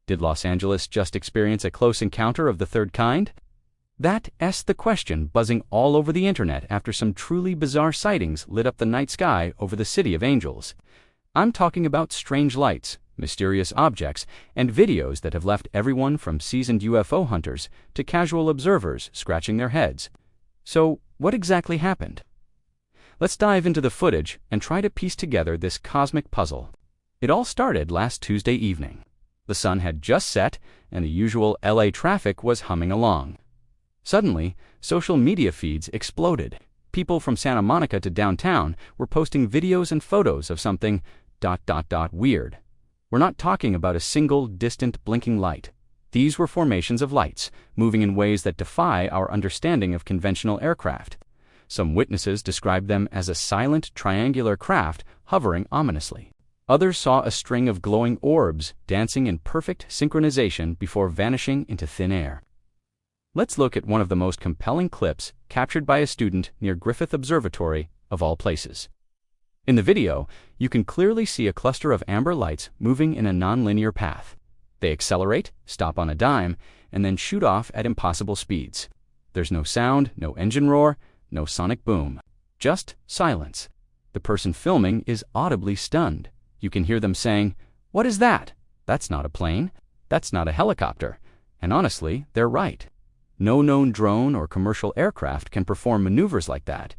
Did Los Angeles just experience a close encounter of the third kind? That's the question buzzing all over the internet after some truly bizarre sightings lit up the night sky over the city of angels. I'm talking about strange lights, mysterious objects, and videos that have left everyone from seasoned UFO hunters to casual observers scratching their heads. So, what exactly happened? Let's dive into the footage and try to piece together this cosmic puzzle. It all started last Tuesday evening. The sun had just set, and the usual LA traffic was humming along. Suddenly, social media feeds exploded. People from Santa Monica to downtown were posting videos and photos of something ... weird. We're not talking about a single, distant, blinking light. These were formations of lights, moving in ways that defy our understanding of conventional aircraft. Some witnesses described them as a silent, triangular craft hovering ominously. Others saw a string of glowing orbs dancing in perfect synchronization before vanishing into thin air. Let's look at one of the most compelling clips captured by a student near Griffith Observatory, of all places. In the video, you can clearly see a cluster of amber lights moving in a non-linear path. They accelerate, stop on a dime, and then shoot off at impossible speeds. There's no sound, no engine roar, no sonic boom. Just silence. The person filming is audibly stunned. You can hear them saying, "What is that? That's not a plane. That's not a helicopter." And honestly, they're right. No known drone or commercial aircraft can perform maneuvers like that.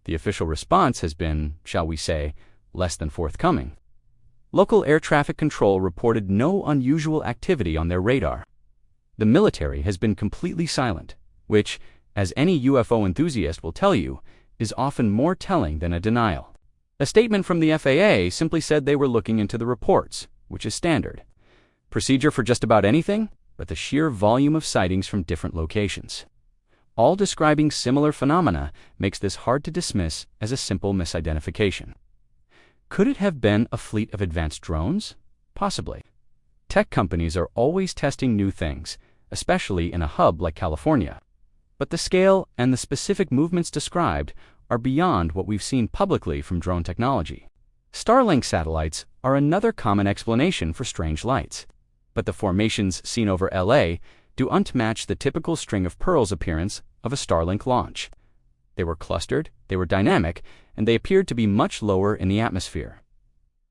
The official response has been, shall we say, less than forthcoming. Local air traffic control reported no unusual activity on their radar. The military has been completely silent, which, as any UFO enthusiast will tell you, is often more telling than a denial. A statement from the FAA simply said they were looking into the reports, which is standard procedure for just about anything, but the sheer volume of sightings from different locations, all describing similar phenomena, makes this hard to dismiss as a simple misidentification. Could it have been a fleet of advanced drones? Possibly. Tech companies are always testing new things, especially in a hub like California. But the scale and the specific movements described are beyond what we've seen publicly from drone technology. Starlink satellites are another common explanation for strange lights, but the formations seen over LA don't match the typical string of pearls appearance of a Starlink launch. They were clustered, they were dynamic, and they appeared to be much lower in the atmosphere.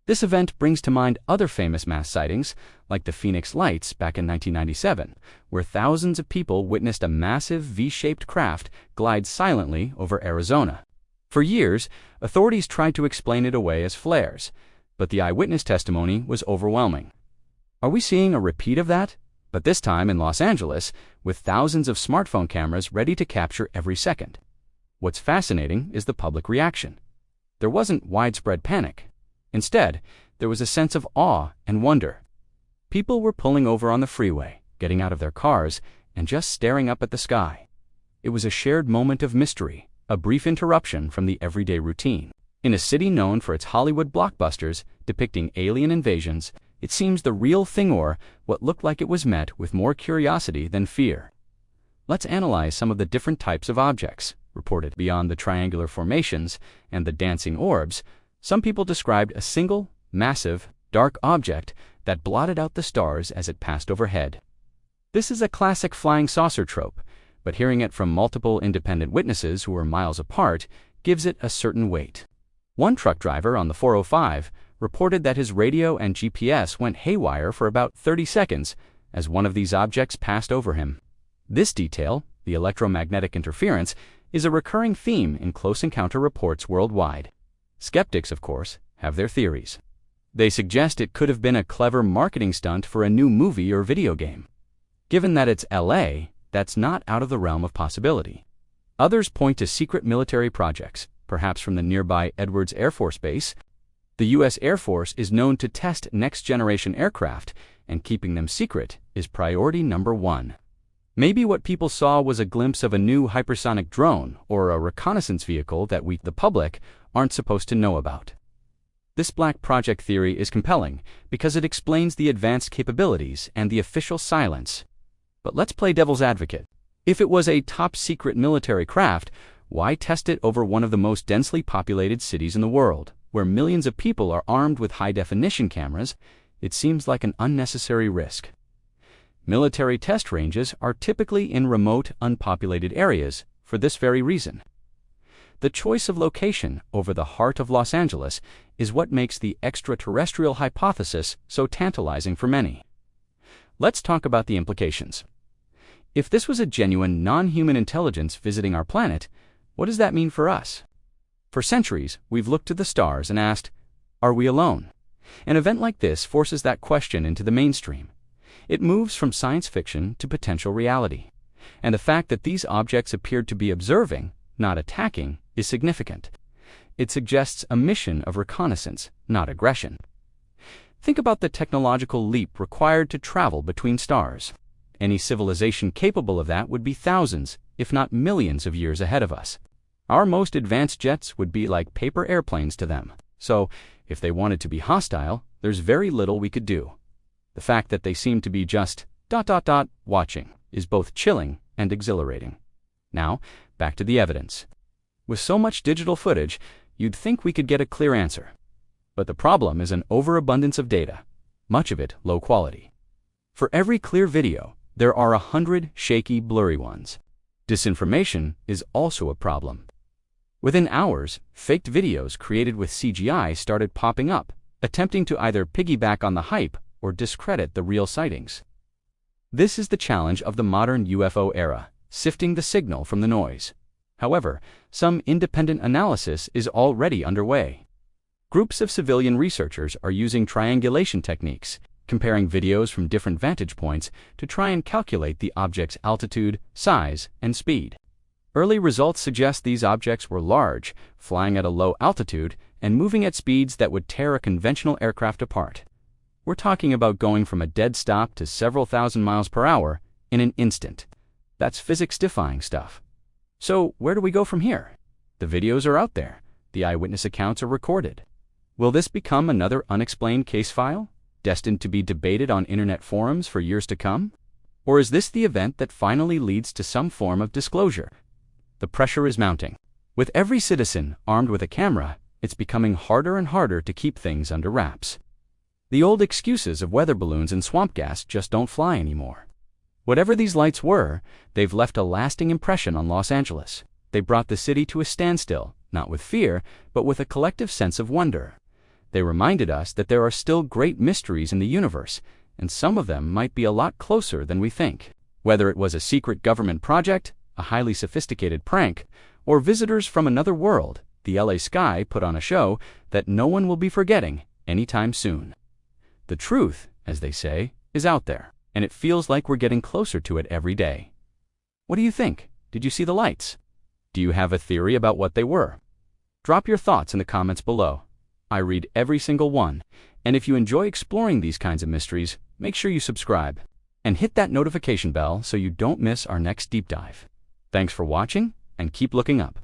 This event brings to mind other famous mass sightings, like the Phoenix Lights back in 1997, where thousands of people witnessed a massive V-shaped craft glide silently over Arizona. For years, authorities tried to explain it away as flares, but the eyewitness testimony was overwhelming. Are we seeing a repeat of that? But this time in Los Angeles, with thousands of smartphone cameras ready to capture every second. What's fascinating is the public reaction. There wasn't widespread panic. Instead, there was a sense of awe and wonder. People were pulling over on the freeway, getting out of their cars, and just staring up at the sky. It was a shared moment of mystery, a brief interruption from the everyday routine. In a city known for its Hollywood blockbusters depicting alien invasions, it seems the real thing, or what looked like it was met with more curiosity than fear. Let's analyze some of the different types of objects reported. Beyond the triangular formations and the dancing orbs, some people described a single, massive, dark object that blotted out the stars as it passed overhead. This is a classic flying saucer trope, but hearing it from multiple independent witnesses who were miles apart gives it a certain weight. One truck driver on the 405 reported that his radio and GPS went haywire for about 30 seconds as one of these objects passed over him. This detail, the electromagnetic interference, is a recurring theme in close encounter reports worldwide. Skeptics, of course, have their theories. They suggest it could have been a clever marketing stunt for a new movie or video game. Given that it's LA, that's not out of the realm of possibility. Others point to secret military projects, perhaps from the nearby Edwards Air Force Base. The U.S. Air Force is known to test next-generation aircraft, and keeping them secret is priority number one. Maybe what people saw was a glimpse of a new hypersonic drone or a reconnaissance vehicle that we, the public, aren't supposed to know about. This black project theory is compelling because it explains the advanced capabilities and the official silence. But let's play devil's advocate. If it was a top-secret military craft, why test it over one of the most densely populated cities in the world, where millions of people are armed with high-definition cameras? It seems like an unnecessary risk. Military test ranges are typically in remote, unpopulated areas for this very reason. The choice of location over the heart of Los Angeles is what makes the extraterrestrial hypothesis so tantalizing for many. Let's talk about the implications. If this was a genuine non-human intelligence visiting our planet, what does that mean for us? For centuries, we've looked to the stars and asked, are we alone? An event like this forces that question into the mainstream. It moves from science fiction to potential reality. And the fact that these objects appeared to be observing, not attacking, is significant. It suggests a mission of reconnaissance, not aggression. Think about the technological leap required to travel between stars. Any civilization capable of that would be thousands, if not millions of years ahead of us. Our most advanced jets would be like paper airplanes to them. So, if they wanted to be hostile, there's very little we could do. The fact that they seem to be just ... watching is both chilling and exhilarating. Now, back to the evidence. With so much digital footage, you'd think we could get a clear answer. But the problem is an overabundance of data, much of it low quality. For every clear video, there are 100 shaky, blurry ones. Disinformation is also a problem. Within hours, faked videos created with CGI started popping up, attempting to either piggyback on the hype or discredit the real sightings. This is the challenge of the modern UFO era, sifting the signal from the noise. However, some independent analysis is already underway. Groups of civilian researchers are using triangulation techniques, comparing videos from different vantage points to try and calculate the object's altitude, size, and speed. Early results suggest these objects were large, flying at a low altitude, and moving at speeds that would tear a conventional aircraft apart. We're talking about going from a dead stop to several thousand miles per hour in an instant. That's physics-defying stuff. So, where do we go from here? The videos are out there. The eyewitness accounts are recorded. Will this become another unexplained case file, destined to be debated on internet forums for years to come? Or is this the event that finally leads to some form of disclosure? The pressure is mounting. With every citizen armed with a camera, it's becoming harder and harder to keep things under wraps. The old excuses of weather balloons and swamp gas just don't fly anymore. Whatever these lights were, they've left a lasting impression on Los Angeles. They brought the city to a standstill, not with fear, but with a collective sense of wonder. They reminded us that there are still great mysteries in the universe, and some of them might be a lot closer than we think. Whether it was a secret government project, a highly sophisticated prank, or visitors from another world, the LA sky put on a show that no one will be forgetting anytime soon. The truth, as they say, is out there, and it feels like we're getting closer to it every day. What do you think? Did you see the lights? Do you have a theory about what they were? Drop your thoughts in the comments below. I read every single one, and if you enjoy exploring these kinds of mysteries, make sure you subscribe and hit that notification bell so you don't miss our next deep dive. Thanks for watching, and keep looking up.